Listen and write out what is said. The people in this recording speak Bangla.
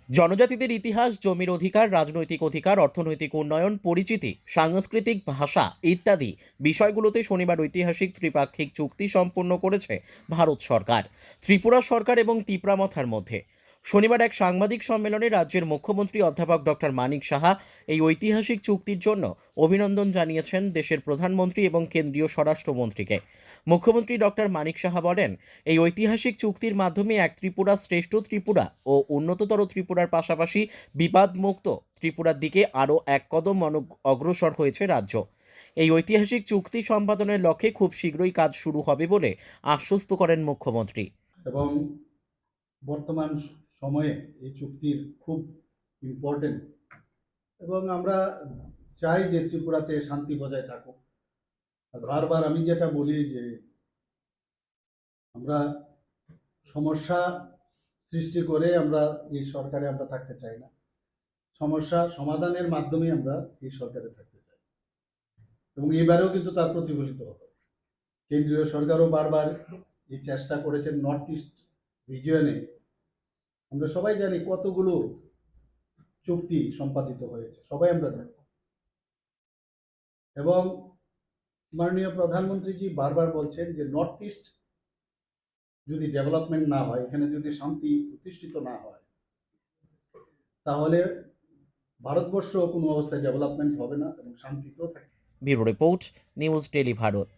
জনজাতিদের ইতিহাস, জমির অধিকার, রাজনৈতিক অধিকার, অর্থনৈতিক উন্নয়ন, পরিচিতি, সাংস্কৃতিক ভাষা ইত্যাদি বিষয়গুলোতে শনিবার ঐতিহাসিক ত্রিপাক্ষিক চুক্তি সম্পন্ন করেছে ভারত সরকার, ত্রিপুরা সরকার এবং তিপ্রামথার মধ্যে। শনিবার এক সাংবাদিক সম্মেলনে রাজ্যের মুখ্যমন্ত্রী অধ্যাপক ডক্টর মানিক সাহা এই ঐতিহাসিক চুক্তির জন্য অভিনন্দন জানিয়েছেন দেশের প্রধানমন্ত্রী এবং কেন্দ্রীয় স্বরাষ্ট্রমন্ত্রীকে। মুখ্যমন্ত্রী ডক্টর মানিক সাহা বলেন, এই ঐতিহাসিক চুক্তির মাধ্যমে এক ত্রিপুরা শ্রেষ্ঠ ত্রিপুরা ও উন্নততর ত্রিপুরার পাশাপাশি বিবাদমুক্ত ত্রিপুরার দিকে আরও এক কদম অগ্রসর হয়েছে রাজ্য। এই ঐতিহাসিক চুক্তি সম্পাদনের লক্ষ্যে খুব শীঘ্রই কাজ শুরু হবে বলে আশ্বস্ত করেন মুখ্যমন্ত্রী। এবং বর্তমান সময়ে এই চুক্তির খুব ইম্পর্টেন্ট, এবং আমরা চাই যে ত্রিপুরাতে শান্তি বজায় থাকুক। বারবার আমি যেটা বলি যে আমরা সমস্যা সৃষ্টি করে আমরা এই সরকারে আমরা থাকতে চাই না। সমস্যা সমাধানের মাধ্যমে আমরা এই সরকারে থাকতে চাই, এবং এবারেও কিন্তু তার প্রতিফলিত হবে। কেন্দ্রীয় সরকারও বারবার এই চেষ্টা করেছেন। নর্থ ইস্ট রিজিয়নে আমরা সবাই জানি কতগুলো চুক্তি সম্পাদিত হয়েছে, সবাই আমরা জানি। এবং মাননীয় প্রধানমন্ত্রীজি বারবার বলছেন যে নর্থ ইস্ট যদি ডেভেলপমেন্ট না হয়, এখানে যদি শান্তি প্রতিষ্ঠিত না হয়, তাহলে ভারতবর্ষ কোনো অবস্থায় ডেভেলপমেন্ট হবে না এবং শান্তিতেও থাকবে। Bureau report, news daily Bharat.